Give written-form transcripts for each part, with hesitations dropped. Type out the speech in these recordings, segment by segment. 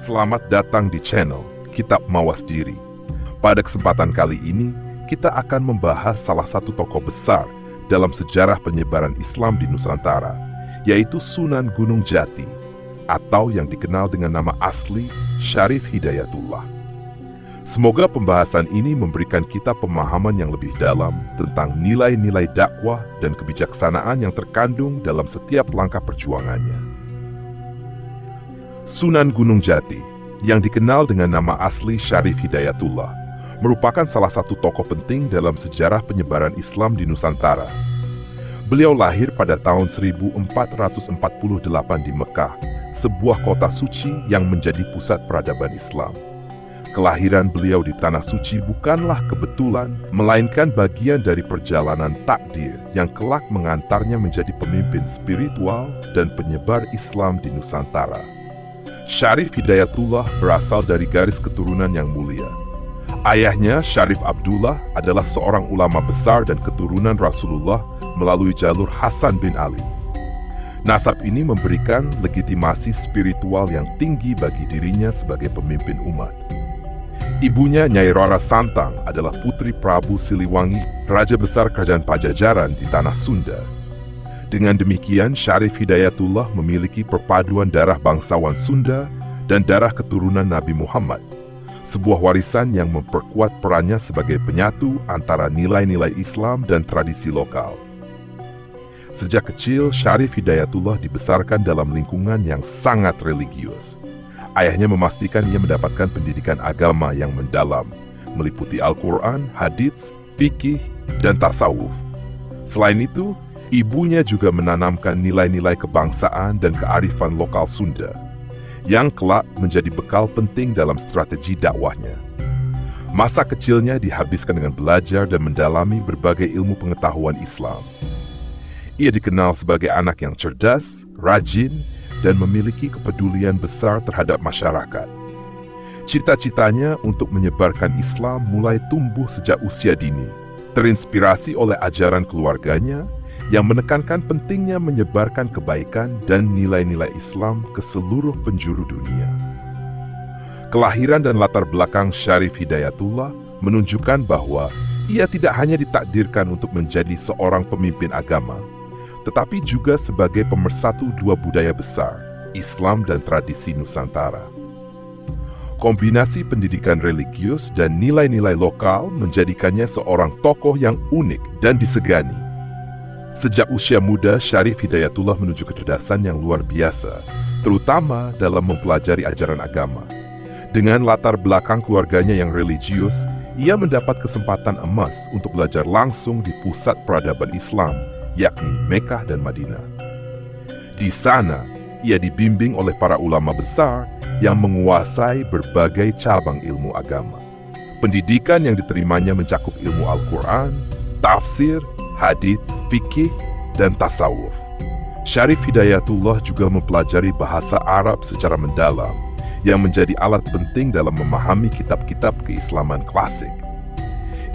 Selamat datang di channel Kitab Mawas Diri. Pada kesempatan kali ini, kita akan membahas salah satu tokoh besar dalam sejarah penyebaran Islam di Nusantara, yaitu Sunan Gunung Jati, atau yang dikenal dengan nama asli Syarif Hidayatullah. Semoga pembahasan ini memberikan kita pemahaman yang lebih dalam tentang nilai-nilai dakwah dan kebijaksanaan yang terkandung dalam setiap langkah perjuangannya. Sunan Gunung Jati, yang dikenal dengan nama asli Syarif Hidayatullah, merupakan salah satu tokoh penting dalam sejarah penyebaran Islam di Nusantara. Beliau lahir pada tahun 1448 di Mekah, sebuah kota suci yang menjadi pusat peradaban Islam. Kelahiran beliau di Tanah Suci bukanlah kebetulan, melainkan bagian dari perjalanan takdir yang kelak mengantarnya menjadi pemimpin spiritual dan penyebar Islam di Nusantara. Syarif Hidayatullah berasal dari garis keturunan yang mulia. Ayahnya, Syarif Abdullah, adalah seorang ulama besar dan keturunan Rasulullah melalui jalur Hasan bin Ali. Nasab ini memberikan legitimasi spiritual yang tinggi bagi dirinya sebagai pemimpin umat. Ibunya, Nyai Rara Santang, adalah putri Prabu Siliwangi, Raja Besar Kerajaan Pajajaran di Tanah Sunda. Dengan demikian, Syarif Hidayatullah memiliki perpaduan darah bangsawan Sunda dan darah keturunan Nabi Muhammad, sebuah warisan yang memperkuat perannya sebagai penyatu antara nilai-nilai Islam dan tradisi lokal. Sejak kecil, Syarif Hidayatullah dibesarkan dalam lingkungan yang sangat religius. Ayahnya memastikan ia mendapatkan pendidikan agama yang mendalam, meliputi Al-Quran, hadits, fikih, dan tasawuf. Selain itu, ibunya juga menanamkan nilai-nilai kebangsaan dan kearifan lokal Sunda, yang kelak menjadi bekal penting dalam strategi dakwahnya. Masa kecilnya dihabiskan dengan belajar dan mendalami berbagai ilmu pengetahuan Islam. Ia dikenal sebagai anak yang cerdas, rajin, dan memiliki kepedulian besar terhadap masyarakat. Cita-citanya untuk menyebarkan Islam mulai tumbuh sejak usia dini, terinspirasi oleh ajaran keluarganya yang menekankan pentingnya menyebarkan kebaikan dan nilai-nilai Islam ke seluruh penjuru dunia. Kelahiran dan latar belakang Syarif Hidayatullah menunjukkan bahwa ia tidak hanya ditakdirkan untuk menjadi seorang pemimpin agama, tetapi juga sebagai pemersatu dua budaya besar, Islam dan tradisi Nusantara. Kombinasi pendidikan religius dan nilai-nilai lokal menjadikannya seorang tokoh yang unik dan disegani. Sejak usia muda, Syarif Hidayatullah menuju kecerdasan yang luar biasa, terutama dalam mempelajari ajaran agama. Dengan latar belakang keluarganya yang religius, ia mendapat kesempatan emas untuk belajar langsung di pusat peradaban Islam, yakni Mekah dan Madinah. Di sana, ia dibimbing oleh para ulama besar yang menguasai berbagai cabang ilmu agama. Pendidikan yang diterimanya mencakup ilmu Al-Quran, tafsir, hadits, fikih, dan tasawuf. Syarif Hidayatullah juga mempelajari bahasa Arab secara mendalam, yang menjadi alat penting dalam memahami kitab-kitab keislaman klasik.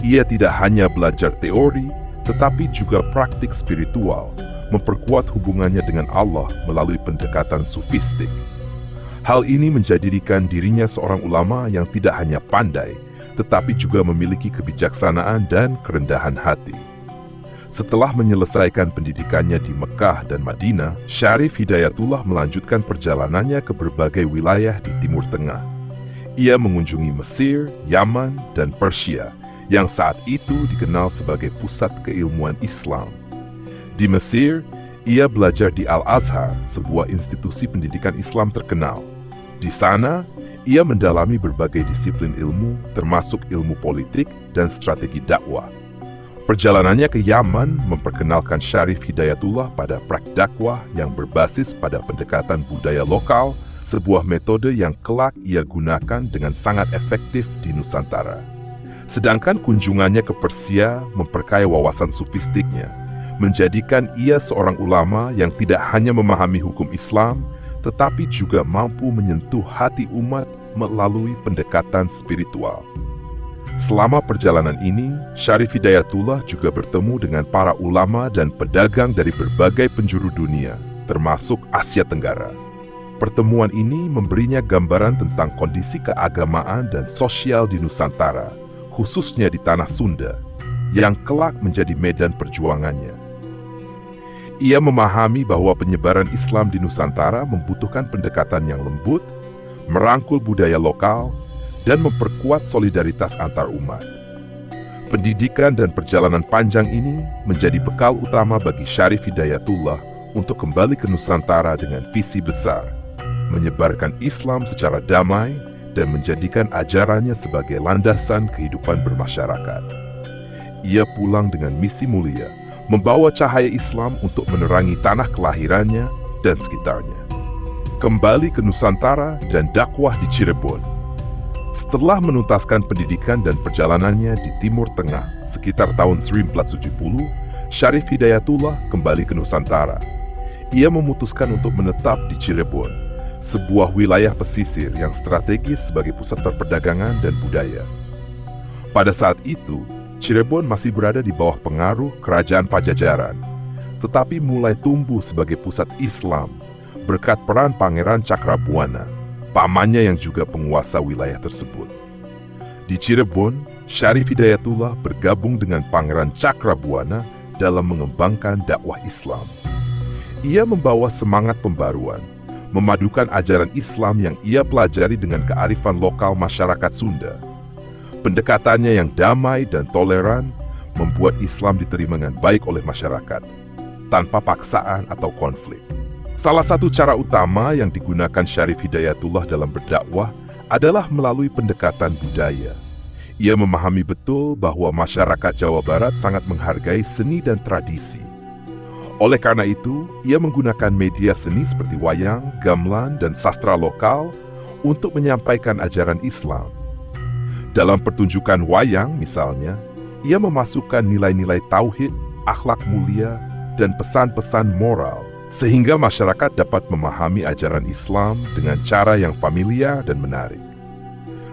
Ia tidak hanya belajar teori, tetapi juga praktik spiritual, memperkuat hubungannya dengan Allah melalui pendekatan sufistik. Hal ini menjadikan dirinya seorang ulama yang tidak hanya pandai, tetapi juga memiliki kebijaksanaan dan kerendahan hati. Setelah menyelesaikan pendidikannya di Mekah dan Madinah, Syarif Hidayatullah melanjutkan perjalanannya ke berbagai wilayah di Timur Tengah. Ia mengunjungi Mesir, Yaman, dan Persia, yang saat itu dikenal sebagai pusat keilmuan Islam. Di Mesir, ia belajar di Al-Azhar, sebuah institusi pendidikan Islam terkenal. Di sana, ia mendalami berbagai disiplin ilmu, termasuk ilmu politik dan strategi dakwah. Perjalanannya ke Yaman memperkenalkan Syarif Hidayatullah pada praktik dakwah yang berbasis pada pendekatan budaya lokal, sebuah metode yang kelak ia gunakan dengan sangat efektif di Nusantara. Sedangkan kunjungannya ke Persia memperkaya wawasan sufistiknya, menjadikan ia seorang ulama yang tidak hanya memahami hukum Islam, tetapi juga mampu menyentuh hati umat melalui pendekatan spiritual. Selama perjalanan ini, Syarif Hidayatullah juga bertemu dengan para ulama dan pedagang dari berbagai penjuru dunia, termasuk Asia Tenggara. Pertemuan ini memberinya gambaran tentang kondisi keagamaan dan sosial di Nusantara, khususnya di Tanah Sunda, yang kelak menjadi medan perjuangannya. Ia memahami bahwa penyebaran Islam di Nusantara membutuhkan pendekatan yang lembut, merangkul budaya lokal, dan memperkuat solidaritas antar umat. Pendidikan dan perjalanan panjang ini menjadi bekal utama bagi Syarif Hidayatullah untuk kembali ke Nusantara dengan visi besar, menyebarkan Islam secara damai dan menjadikan ajarannya sebagai landasan kehidupan bermasyarakat. Ia pulang dengan misi mulia, membawa cahaya Islam untuk menerangi tanah kelahirannya dan sekitarnya. Kembali ke Nusantara dan dakwah di Cirebon. Setelah menuntaskan pendidikan dan perjalanannya di Timur Tengah sekitar tahun 1970, Syarif Hidayatullah kembali ke Nusantara. Ia memutuskan untuk menetap di Cirebon, sebuah wilayah pesisir yang strategis sebagai pusat perdagangan dan budaya. Pada saat itu, Cirebon masih berada di bawah pengaruh Kerajaan Pajajaran, tetapi mulai tumbuh sebagai pusat Islam berkat peran Pangeran Cakrabuana, pamannya yang juga penguasa wilayah tersebut. Di Cirebon, Syarif Hidayatullah bergabung dengan Pangeran Cakrabuana dalam mengembangkan dakwah Islam. Ia membawa semangat pembaruan, memadukan ajaran Islam yang ia pelajari dengan kearifan lokal masyarakat Sunda. Pendekatannya yang damai dan toleran membuat Islam diterima dengan baik oleh masyarakat, tanpa paksaan atau konflik. Salah satu cara utama yang digunakan Syarif Hidayatullah dalam berdakwah adalah melalui pendekatan budaya. Ia memahami betul bahwa masyarakat Jawa Barat sangat menghargai seni dan tradisi. Oleh karena itu, ia menggunakan media seni seperti wayang, gamelan, dan sastra lokal untuk menyampaikan ajaran Islam. Dalam pertunjukan wayang misalnya, ia memasukkan nilai-nilai tauhid, akhlak mulia, dan pesan-pesan moral, sehingga masyarakat dapat memahami ajaran Islam dengan cara yang familiar dan menarik.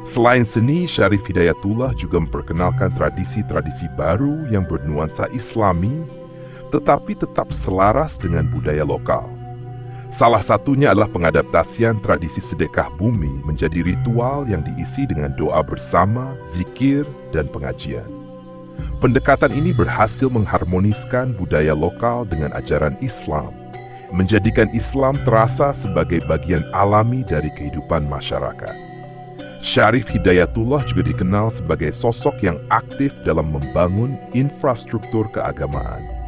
Selain seni, Syarif Hidayatullah juga memperkenalkan tradisi-tradisi baru yang bernuansa Islami, tetapi tetap selaras dengan budaya lokal. Salah satunya adalah pengadaptasian tradisi sedekah bumi menjadi ritual yang diisi dengan doa bersama, zikir, dan pengajian. Pendekatan ini berhasil mengharmoniskan budaya lokal dengan ajaran Islam, menjadikan Islam terasa sebagai bagian alami dari kehidupan masyarakat. Syarif Hidayatullah juga dikenal sebagai sosok yang aktif dalam membangun infrastruktur keagamaan.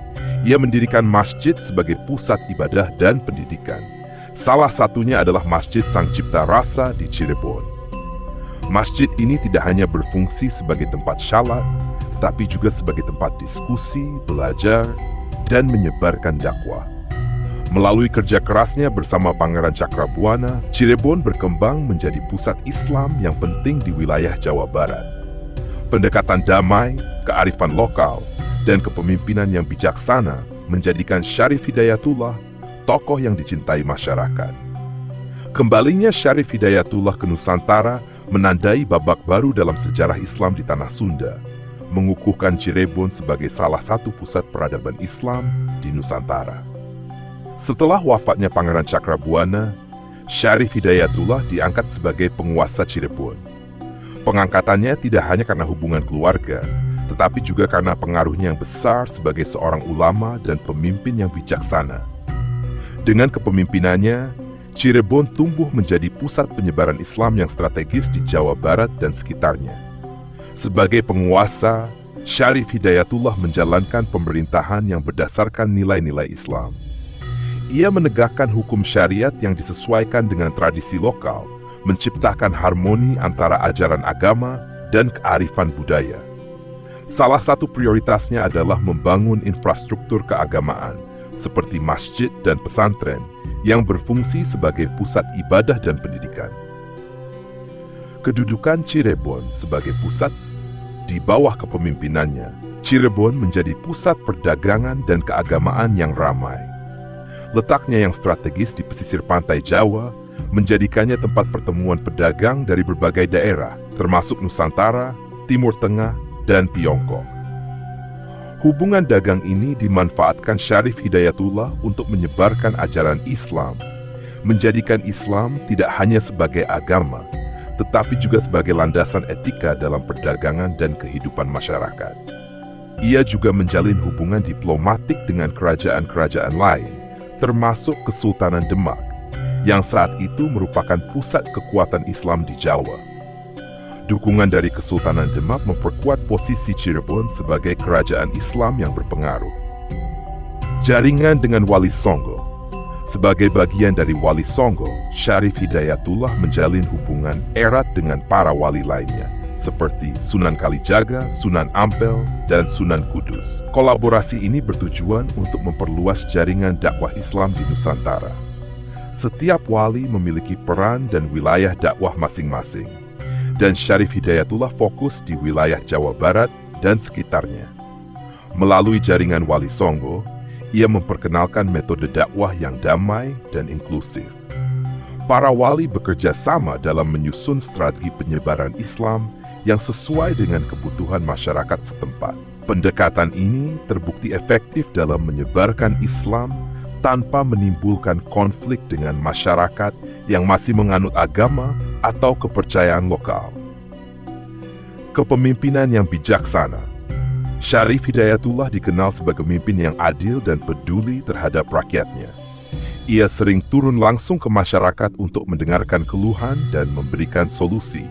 Ia mendirikan masjid sebagai pusat ibadah dan pendidikan. Salah satunya adalah Masjid Sang Cipta Rasa di Cirebon. Masjid ini tidak hanya berfungsi sebagai tempat syalat, tetapi juga sebagai tempat diskusi, belajar, dan menyebarkan dakwah. Melalui kerja kerasnya bersama Pangeran Cakrabuana, Cirebon berkembang menjadi pusat Islam yang penting di wilayah Jawa Barat. Pendekatan damai, kearifan lokal, dan kepemimpinan yang bijaksana menjadikan Syarif Hidayatullah tokoh yang dicintai masyarakat. Kembalinya Syarif Hidayatullah ke Nusantara menandai babak baru dalam sejarah Islam di Tanah Sunda, mengukuhkan Cirebon sebagai salah satu pusat peradaban Islam di Nusantara. Setelah wafatnya Pangeran Cakrabuana, Syarif Hidayatullah diangkat sebagai penguasa Cirebon. Pengangkatannya tidak hanya karena hubungan keluarga, tetapi juga karena pengaruhnya yang besar sebagai seorang ulama dan pemimpin yang bijaksana. Dengan kepemimpinannya, Cirebon tumbuh menjadi pusat penyebaran Islam yang strategis di Jawa Barat dan sekitarnya. Sebagai penguasa, Syarif Hidayatullah menjalankan pemerintahan yang berdasarkan nilai-nilai Islam. Ia menegakkan hukum syariat yang disesuaikan dengan tradisi lokal, menciptakan harmoni antara ajaran agama dan kearifan budaya. Salah satu prioritasnya adalah membangun infrastruktur keagamaan, seperti masjid dan pesantren, yang berfungsi sebagai pusat ibadah dan pendidikan. Kedudukan Cirebon sebagai pusat di bawah kepemimpinannya, Cirebon menjadi pusat perdagangan dan keagamaan yang ramai. Letaknya yang strategis di pesisir pantai Jawa menjadikannya tempat pertemuan pedagang dari berbagai daerah, termasuk Nusantara, Timur Tengah, dan Tiongkok. Hubungan dagang ini dimanfaatkan Syarif Hidayatullah untuk menyebarkan ajaran Islam, menjadikan Islam tidak hanya sebagai agama, tetapi juga sebagai landasan etika dalam perdagangan dan kehidupan masyarakat. Ia juga menjalin hubungan diplomatik dengan kerajaan-kerajaan lain, termasuk Kesultanan Demak, yang saat itu merupakan pusat kekuatan Islam di Jawa. Dukungan dari Kesultanan Demak memperkuat posisi Cirebon sebagai kerajaan Islam yang berpengaruh. Jaringan dengan Wali Songo. Sebagai bagian dari Wali Songo, Syarif Hidayatullah menjalin hubungan erat dengan para wali lainnya, seperti Sunan Kalijaga, Sunan Ampel, dan Sunan Kudus. Kolaborasi ini bertujuan untuk memperluas jaringan dakwah Islam di Nusantara. Setiap wali memiliki peran dan wilayah dakwah masing-masing, dan Syarif Hidayatullah fokus di wilayah Jawa Barat dan sekitarnya. Melalui jaringan Wali Songo, ia memperkenalkan metode dakwah yang damai dan inklusif. Para wali bekerja sama dalam menyusun strategi penyebaran Islam yang sesuai dengan kebutuhan masyarakat setempat. Pendekatan ini terbukti efektif dalam menyebarkan Islam tanpa menimbulkan konflik dengan masyarakat yang masih menganut agama atau kepercayaan lokal. Kepemimpinan yang bijaksana. Syarif Hidayatullah dikenal sebagai pemimpin yang adil dan peduli terhadap rakyatnya. Ia sering turun langsung ke masyarakat untuk mendengarkan keluhan dan memberikan solusi.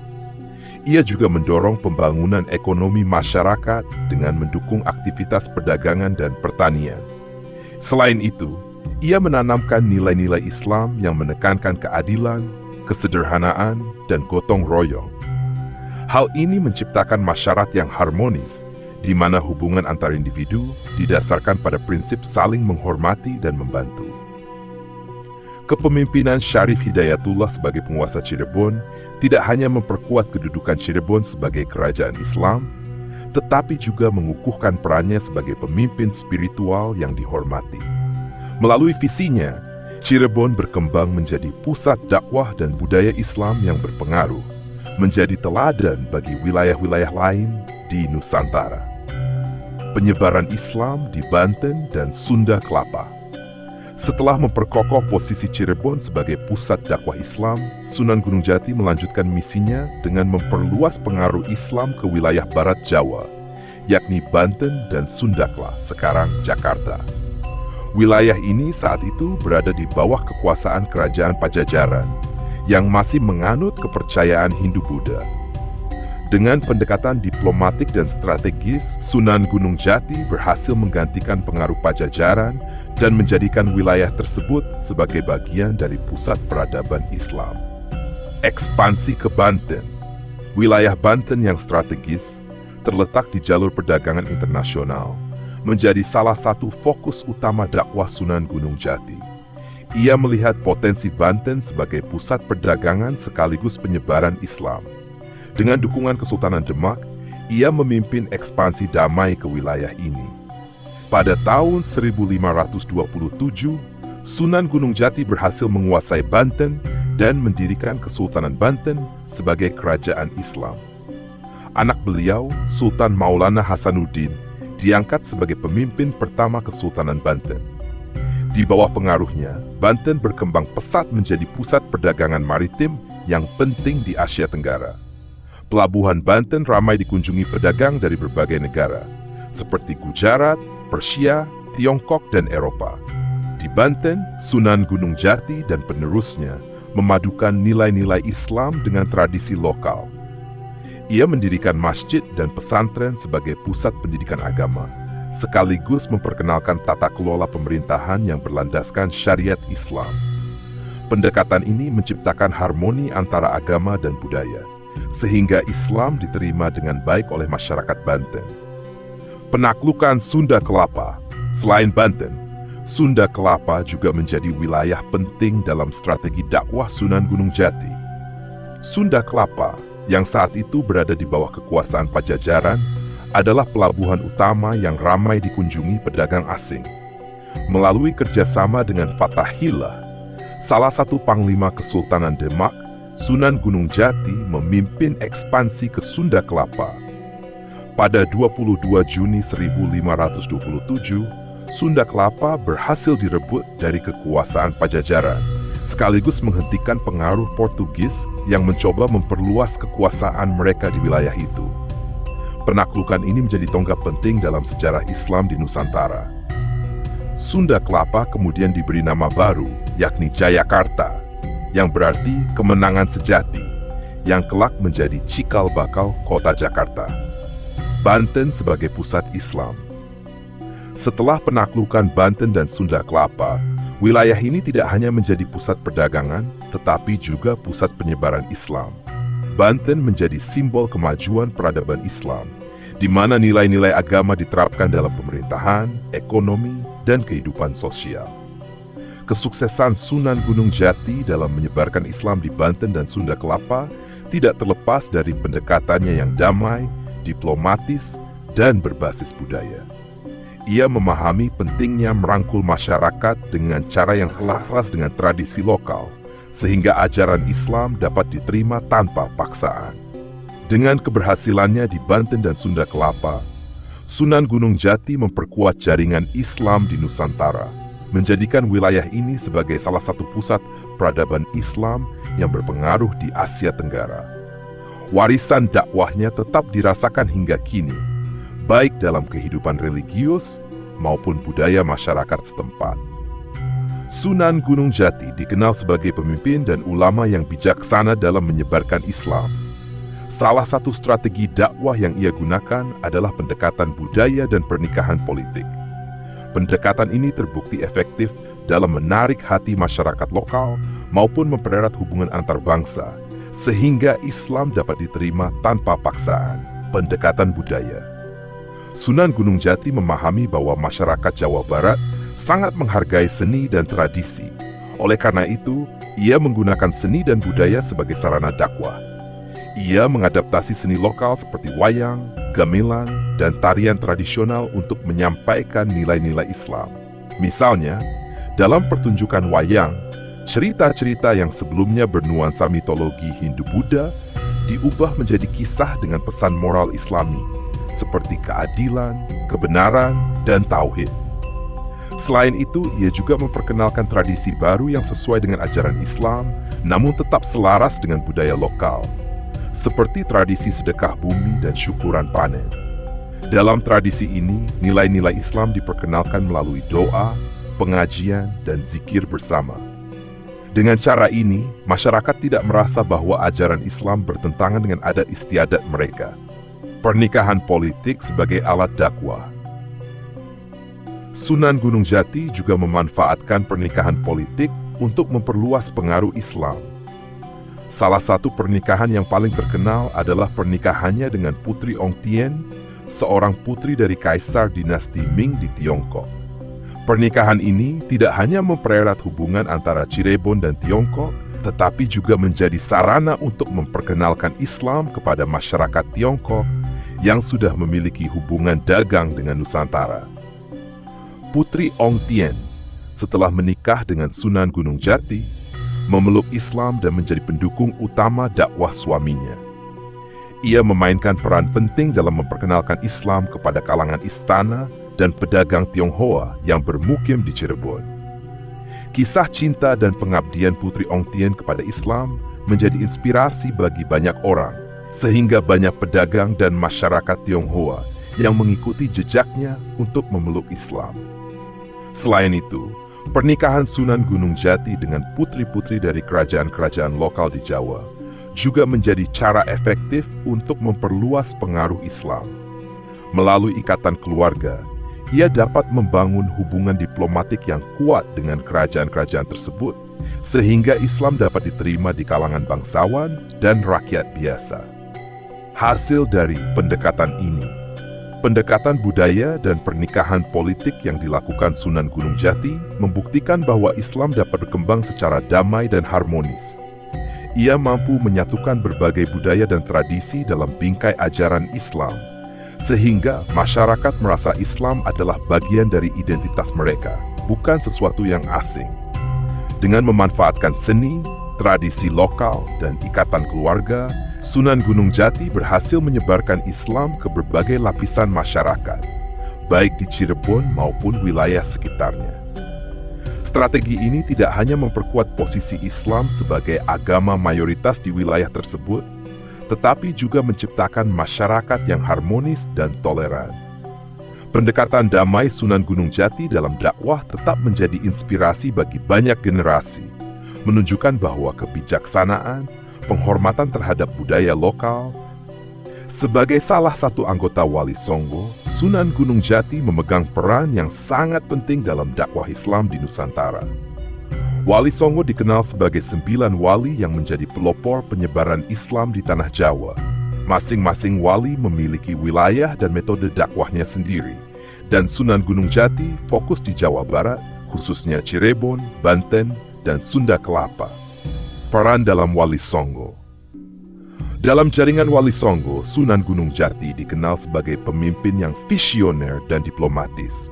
Ia juga mendorong pembangunan ekonomi masyarakat dengan mendukung aktivitas perdagangan dan pertanian. Selain itu, ia menanamkan nilai-nilai Islam yang menekankan keadilan, kesederhanaan, dan gotong royong. Hal ini menciptakan masyarakat yang harmonis, di mana hubungan antar individu didasarkan pada prinsip saling menghormati dan membantu. Kepemimpinan Syarif Hidayatullah sebagai penguasa Cirebon tidak hanya memperkuat kedudukan Cirebon sebagai kerajaan Islam, tetapi juga mengukuhkan perannya sebagai pemimpin spiritual yang dihormati. Melalui visinya, Cirebon berkembang menjadi pusat dakwah dan budaya Islam yang berpengaruh, menjadi teladan bagi wilayah-wilayah lain di Nusantara. Penyebaran Islam di Banten dan Sunda Kelapa. Setelah memperkokoh posisi Cirebon sebagai pusat dakwah Islam, Sunan Gunung Jati melanjutkan misinya dengan memperluas pengaruh Islam ke wilayah Barat Jawa, yakni Banten dan Sunda Kelapa, sekarang Jakarta. Wilayah ini saat itu berada di bawah kekuasaan Kerajaan Pajajaran, yang masih menganut kepercayaan Hindu-Buddha. Dengan pendekatan diplomatik dan strategis, Sunan Gunung Jati berhasil menggantikan pengaruh Pajajaran dan menjadikan wilayah tersebut sebagai bagian dari pusat peradaban Islam. Ekspansi ke Banten. Wilayah Banten yang strategis, terletak di jalur perdagangan internasional, menjadi salah satu fokus utama dakwah Sunan Gunung Jati. Ia melihat potensi Banten sebagai pusat perdagangan sekaligus penyebaran Islam. Dengan dukungan Kesultanan Demak, ia memimpin ekspansi damai ke wilayah ini. Pada tahun 1527, Sunan Gunung Jati berhasil menguasai Banten dan mendirikan Kesultanan Banten sebagai kerajaan Islam. Anak beliau, Sultan Maulana Hasanuddin, diangkat sebagai pemimpin pertama Kesultanan Banten. Di bawah pengaruhnya, Banten berkembang pesat menjadi pusat perdagangan maritim yang penting di Asia Tenggara. Pelabuhan Banten ramai dikunjungi pedagang dari berbagai negara, seperti Gujarat, Persia, Tiongkok, dan Eropa. Di Banten, Sunan Gunung Jati dan penerusnya memadukan nilai-nilai Islam dengan tradisi lokal. Ia mendirikan masjid dan pesantren sebagai pusat pendidikan agama, sekaligus memperkenalkan tata kelola pemerintahan yang berlandaskan syariat Islam. Pendekatan ini menciptakan harmoni antara agama dan budaya, sehingga Islam diterima dengan baik oleh masyarakat Banten. Penaklukan Sunda Kelapa. Selain Banten, Sunda Kelapa juga menjadi wilayah penting dalam strategi dakwah Sunan Gunung Jati. Sunda Kelapa, yang saat itu berada di bawah kekuasaan Pajajaran, adalah pelabuhan utama yang ramai dikunjungi pedagang asing. Melalui kerjasama dengan Fathahillah, salah satu panglima Kesultanan Demak, Sunan Gunung Jati memimpin ekspansi ke Sunda Kelapa. Pada 22 Juni 1527, Sunda Kelapa berhasil direbut dari kekuasaan Pajajaran, sekaligus menghentikan pengaruh Portugis yang mencoba memperluas kekuasaan mereka di wilayah itu. Penaklukan ini menjadi tonggak penting dalam sejarah Islam di Nusantara. Sunda Kelapa kemudian diberi nama baru, yakni Jayakarta, yang berarti kemenangan sejati, yang kelak menjadi cikal bakal kota Jakarta. Banten sebagai pusat Islam. Setelah penaklukan Banten dan Sunda Kelapa, wilayah ini tidak hanya menjadi pusat perdagangan, tetapi juga pusat penyebaran Islam. Banten menjadi simbol kemajuan peradaban Islam, di mana nilai-nilai agama diterapkan dalam pemerintahan, ekonomi, dan kehidupan sosial. Kesuksesan Sunan Gunung Jati dalam menyebarkan Islam di Banten dan Sunda Kelapa tidak terlepas dari pendekatannya yang damai, diplomatis, dan berbasis budaya. Ia memahami pentingnya merangkul masyarakat dengan cara yang selaras dengan tradisi lokal, sehingga ajaran Islam dapat diterima tanpa paksaan. Dengan keberhasilannya di Banten dan Sunda Kelapa, Sunan Gunung Jati memperkuat jaringan Islam di Nusantara, menjadikan wilayah ini sebagai salah satu pusat peradaban Islam yang berpengaruh di Asia Tenggara. Warisan dakwahnya tetap dirasakan hingga kini, baik dalam kehidupan religius maupun budaya masyarakat setempat. Sunan Gunung Jati dikenal sebagai pemimpin dan ulama yang bijaksana dalam menyebarkan Islam. Salah satu strategi dakwah yang ia gunakan adalah pendekatan budaya dan pernikahan politik. Pendekatan ini terbukti efektif dalam menarik hati masyarakat lokal maupun mempererat hubungan antar bangsa, sehingga Islam dapat diterima tanpa paksaan. Pendekatan budaya. Sunan Gunung Jati memahami bahwa masyarakat Jawa Barat sangat menghargai seni dan tradisi. Oleh karena itu, ia menggunakan seni dan budaya sebagai sarana dakwah. Ia mengadaptasi seni lokal seperti wayang, gamelan, dan tarian tradisional untuk menyampaikan nilai-nilai Islam. Misalnya, dalam pertunjukan wayang, cerita-cerita yang sebelumnya bernuansa mitologi Hindu-Buddha diubah menjadi kisah dengan pesan moral Islami, seperti keadilan, kebenaran, dan tauhid. Selain itu, ia juga memperkenalkan tradisi baru yang sesuai dengan ajaran Islam, namun tetap selaras dengan budaya lokal, seperti tradisi sedekah bumi dan syukuran panen. Dalam tradisi ini, nilai-nilai Islam diperkenalkan melalui doa, pengajian, dan zikir bersama. Dengan cara ini, masyarakat tidak merasa bahwa ajaran Islam bertentangan dengan adat istiadat mereka. Pernikahan politik sebagai alat dakwah. Sunan Gunung Jati juga memanfaatkan pernikahan politik untuk memperluas pengaruh Islam. Salah satu pernikahan yang paling terkenal adalah pernikahannya dengan Putri Ong Tien, seorang putri dari Kaisar dinasti Ming di Tiongkok. Pernikahan ini tidak hanya mempererat hubungan antara Cirebon dan Tiongkok, tetapi juga menjadi sarana untuk memperkenalkan Islam kepada masyarakat Tiongkok yang sudah memiliki hubungan dagang dengan Nusantara. Putri Ong Tien, setelah menikah dengan Sunan Gunung Jati, memeluk Islam dan menjadi pendukung utama dakwah suaminya. Ia memainkan peran penting dalam memperkenalkan Islam kepada kalangan istana dan pedagang Tionghoa yang bermukim di Cirebon. Kisah cinta dan pengabdian Putri Ong Tien kepada Islam menjadi inspirasi bagi banyak orang, sehingga banyak pedagang dan masyarakat Tionghoa yang mengikuti jejaknya untuk memeluk Islam. Selain itu, pernikahan Sunan Gunung Jati dengan putri-putri dari kerajaan-kerajaan lokal di Jawa juga menjadi cara efektif untuk memperluas pengaruh Islam. Melalui ikatan keluarga, ia dapat membangun hubungan diplomatik yang kuat dengan kerajaan-kerajaan tersebut, sehingga Islam dapat diterima di kalangan bangsawan dan rakyat biasa. Hasil dari pendekatan ini, pendekatan budaya dan pernikahan politik yang dilakukan Sunan Gunung Jati membuktikan bahwa Islam dapat berkembang secara damai dan harmonis. Ia mampu menyatukan berbagai budaya dan tradisi dalam bingkai ajaran Islam, sehingga masyarakat merasa Islam adalah bagian dari identitas mereka, bukan sesuatu yang asing. Dengan memanfaatkan seni, tradisi lokal, dan ikatan keluarga, Sunan Gunung Jati berhasil menyebarkan Islam ke berbagai lapisan masyarakat, baik di Cirebon maupun wilayah sekitarnya. Strategi ini tidak hanya memperkuat posisi Islam sebagai agama mayoritas di wilayah tersebut, tetapi juga menciptakan masyarakat yang harmonis dan toleran. Pendekatan damai Sunan Gunung Jati dalam dakwah tetap menjadi inspirasi bagi banyak generasi, menunjukkan bahwa kebijaksanaan, penghormatan terhadap budaya lokal. Sebagai salah satu anggota Wali Songo, Sunan Gunung Jati memegang peran yang sangat penting dalam dakwah Islam di Nusantara. Wali Songo dikenal sebagai 9 wali yang menjadi pelopor penyebaran Islam di tanah Jawa. Masing-masing wali memiliki wilayah dan metode dakwahnya sendiri, dan Sunan Gunung Jati fokus di Jawa Barat, khususnya Cirebon, Banten, dan Sunda Kelapa. Peran dalam Wali Songo. Dalam jaringan Wali Songo, Sunan Gunung Jati dikenal sebagai pemimpin yang visioner dan diplomatis.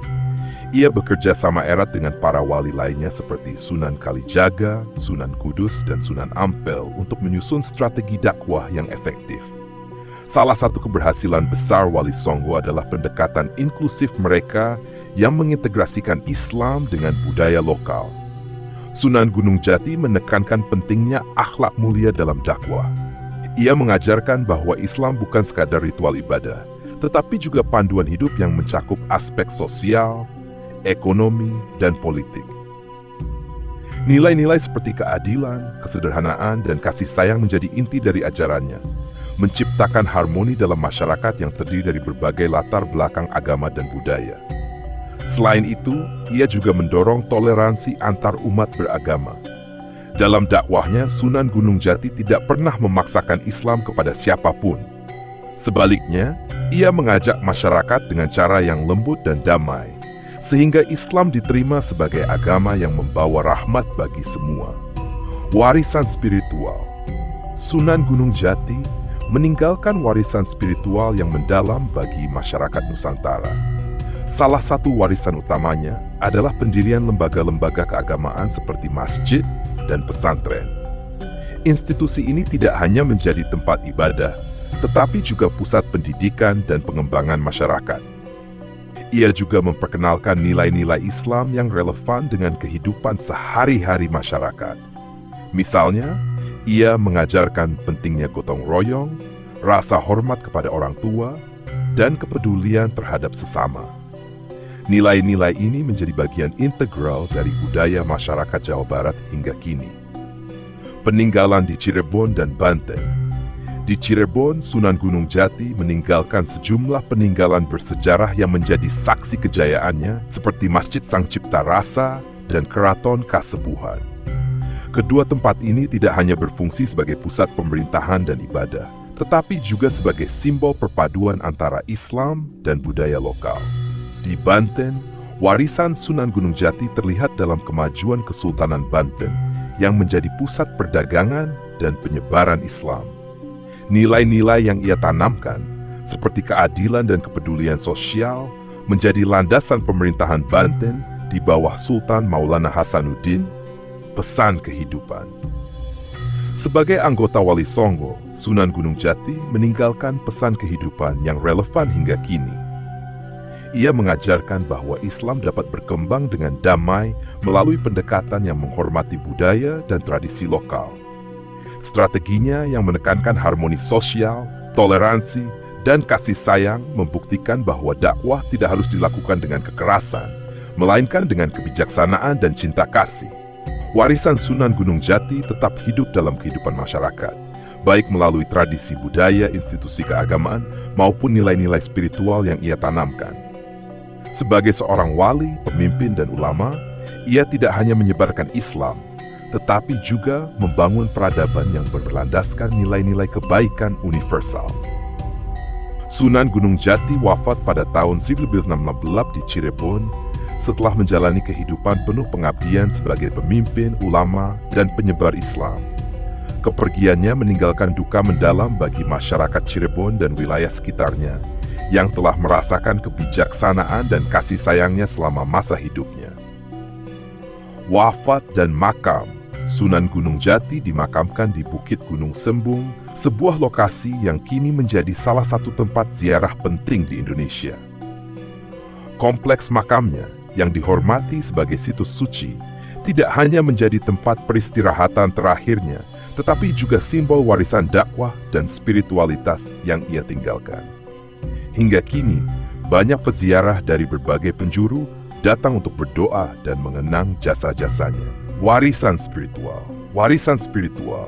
Ia bekerja sama erat dengan para wali lainnya seperti Sunan Kalijaga, Sunan Kudus, dan Sunan Ampel untuk menyusun strategi dakwah yang efektif. Salah satu keberhasilan besar Wali Songo adalah pendekatan inklusif mereka yang mengintegrasikan Islam dengan budaya lokal. Sunan Gunung Jati menekankan pentingnya akhlak mulia dalam dakwah. Ia mengajarkan bahwa Islam bukan sekadar ritual ibadah, tetapi juga panduan hidup yang mencakup aspek sosial, ekonomi, dan politik. Nilai-nilai seperti keadilan, kesederhanaan, dan kasih sayang menjadi inti dari ajarannya, menciptakan harmoni dalam masyarakat yang terdiri dari berbagai latar belakang agama dan budaya. Selain itu, ia juga mendorong toleransi antar umat beragama. Dalam dakwahnya, Sunan Gunung Jati tidak pernah memaksakan Islam kepada siapapun. Sebaliknya, ia mengajak masyarakat dengan cara yang lembut dan damai, sehingga Islam diterima sebagai agama yang membawa rahmat bagi semua. Warisan spiritual. Sunan Gunung Jati meninggalkan warisan spiritual yang mendalam bagi masyarakat Nusantara. Salah satu warisan utamanya adalah pendirian lembaga-lembaga keagamaan seperti masjid dan pesantren. Institusi ini tidak hanya menjadi tempat ibadah, tetapi juga pusat pendidikan dan pengembangan masyarakat. Ia juga memperkenalkan nilai-nilai Islam yang relevan dengan kehidupan sehari-hari masyarakat. Misalnya, ia mengajarkan pentingnya gotong royong, rasa hormat kepada orang tua, dan kepedulian terhadap sesama. Nilai-nilai ini menjadi bagian integral dari budaya masyarakat Jawa Barat hingga kini. Peninggalan di Cirebon dan Banten. Di Cirebon, Sunan Gunung Jati meninggalkan sejumlah peninggalan bersejarah yang menjadi saksi kejayaannya seperti Masjid Sang Cipta Rasa dan Keraton Kasepuhan. Kedua tempat ini tidak hanya berfungsi sebagai pusat pemerintahan dan ibadah, tetapi juga sebagai simbol perpaduan antara Islam dan budaya lokal. Di Banten, warisan Sunan Gunung Jati terlihat dalam kemajuan Kesultanan Banten yang menjadi pusat perdagangan dan penyebaran Islam. Nilai-nilai yang ia tanamkan, seperti keadilan dan kepedulian sosial, menjadi landasan pemerintahan Banten di bawah Sultan Maulana Hasanuddin, pesan kehidupan. Sebagai anggota Wali Songo, Sunan Gunung Jati meninggalkan pesan kehidupan yang relevan hingga kini. Ia mengajarkan bahwa Islam dapat berkembang dengan damai melalui pendekatan yang menghormati budaya dan tradisi lokal. Strateginya yang menekankan harmoni sosial, toleransi, dan kasih sayang membuktikan bahwa dakwah tidak harus dilakukan dengan kekerasan, melainkan dengan kebijaksanaan dan cinta kasih. Warisan Sunan Gunung Jati tetap hidup dalam kehidupan masyarakat, baik melalui tradisi budaya, institusi keagamaan, maupun nilai-nilai spiritual yang ia tanamkan. Sebagai seorang wali, pemimpin, dan ulama, ia tidak hanya menyebarkan Islam, tetapi juga membangun peradaban yang berlandaskan nilai-nilai kebaikan universal. Sunan Gunung Jati wafat pada tahun 1916 di Cirebon setelah menjalani kehidupan penuh pengabdian sebagai pemimpin, ulama, dan penyebar Islam. Kepergiannya meninggalkan duka mendalam bagi masyarakat Cirebon dan wilayah sekitarnya, yang telah merasakan kebijaksanaan dan kasih sayangnya selama masa hidupnya. Wafat dan makam. Sunan Gunung Jati dimakamkan di Bukit Gunung Sembung, sebuah lokasi yang kini menjadi salah satu tempat ziarah penting di Indonesia. Kompleks makamnya yang dihormati sebagai situs suci tidak hanya menjadi tempat peristirahatan terakhirnya, tetapi juga simbol warisan dakwah dan spiritualitas yang ia tinggalkan. Hingga kini, banyak peziarah dari berbagai penjuru datang untuk berdoa dan mengenang jasa-jasanya. Warisan spiritual.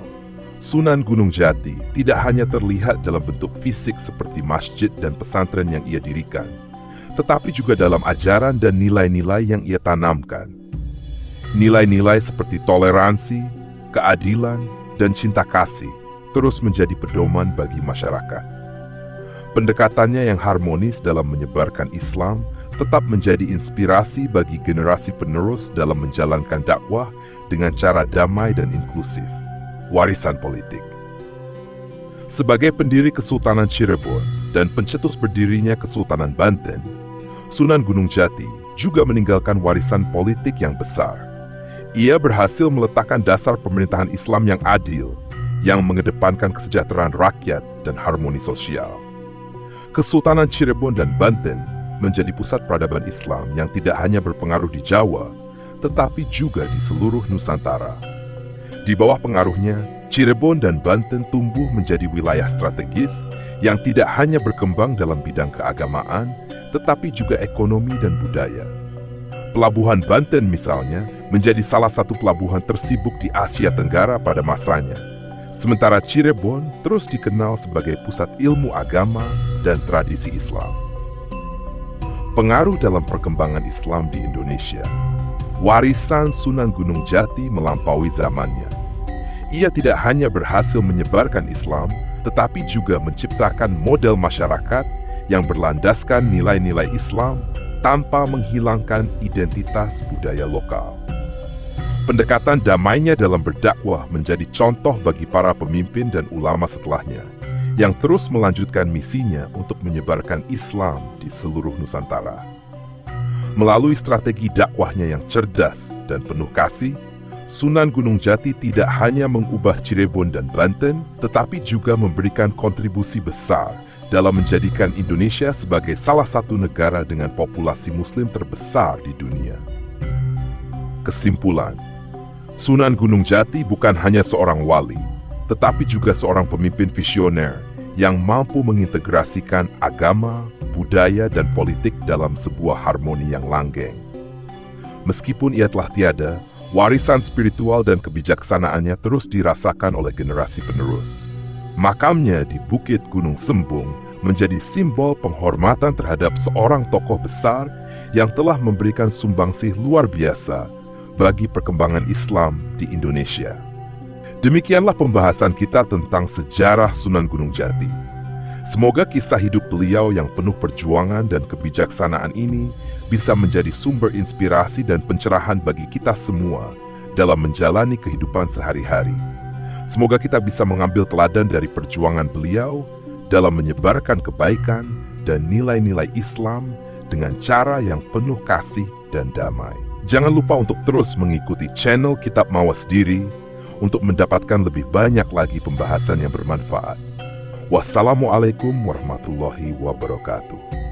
Sunan Gunung Jati tidak hanya terlihat dalam bentuk fisik seperti masjid dan pesantren yang ia dirikan, tetapi juga dalam ajaran dan nilai-nilai yang ia tanamkan. Nilai-nilai seperti toleransi, keadilan, dan cinta kasih terus menjadi pedoman bagi masyarakat. Pendekatannya yang harmonis dalam menyebarkan Islam tetap menjadi inspirasi bagi generasi penerus dalam menjalankan dakwah dengan cara damai dan inklusif. Warisan politik. Sebagai pendiri Kesultanan Cirebon dan pencetus berdirinya Kesultanan Banten, Sunan Gunung Jati juga meninggalkan warisan politik yang besar. Ia berhasil meletakkan dasar pemerintahan Islam yang adil, yang mengedepankan kesejahteraan rakyat dan harmoni sosial. Kesultanan Cirebon dan Banten menjadi pusat peradaban Islam yang tidak hanya berpengaruh di Jawa, tetapi juga di seluruh Nusantara. Di bawah pengaruhnya, Cirebon dan Banten tumbuh menjadi wilayah strategis yang tidak hanya berkembang dalam bidang keagamaan, tetapi juga ekonomi dan budaya. Pelabuhan Banten misalnya menjadi salah satu pelabuhan tersibuk di Asia Tenggara pada masanya. Sementara Cirebon terus dikenal sebagai pusat ilmu agama dan tradisi Islam. Pengaruh dalam perkembangan Islam di Indonesia. Warisan Sunan Gunung Jati melampaui zamannya. Ia tidak hanya berhasil menyebarkan Islam, tetapi juga menciptakan model masyarakat yang berlandaskan nilai-nilai Islam tanpa menghilangkan identitas budaya lokal. Pendekatan damainya dalam berdakwah menjadi contoh bagi para pemimpin dan ulama setelahnya, yang terus melanjutkan misinya untuk menyebarkan Islam di seluruh Nusantara. Melalui strategi dakwahnya yang cerdas dan penuh kasih, Sunan Gunung Jati tidak hanya mengubah Cirebon dan Banten, tetapi juga memberikan kontribusi besar dalam menjadikan Indonesia sebagai salah satu negara dengan populasi Muslim terbesar di dunia. Kesimpulan, Sunan Gunung Jati bukan hanya seorang wali, tetapi juga seorang pemimpin visioner yang mampu mengintegrasikan agama, budaya, dan politik dalam sebuah harmoni yang langgeng. Meskipun ia telah tiada, warisan spiritual dan kebijaksanaannya terus dirasakan oleh generasi penerus. Makamnya di Bukit Gunung Sembung menjadi simbol penghormatan terhadap seorang tokoh besar yang telah memberikan sumbangsih luar biasa bagi perkembangan Islam di Indonesia. Demikianlah pembahasan kita tentang sejarah Sunan Gunung Jati. Semoga kisah hidup beliau yang penuh perjuangan dan kebijaksanaan ini bisa menjadi sumber inspirasi dan pencerahan bagi kita semua dalam menjalani kehidupan sehari-hari. Semoga kita bisa mengambil teladan dari perjuangan beliau dalam menyebarkan kebaikan dan nilai-nilai Islam dengan cara yang penuh kasih dan damai. Jangan lupa untuk terus mengikuti channel Kitab Mawas Diri untuk mendapatkan lebih banyak lagi pembahasan yang bermanfaat. Wassalamualaikum warahmatullahi wabarakatuh.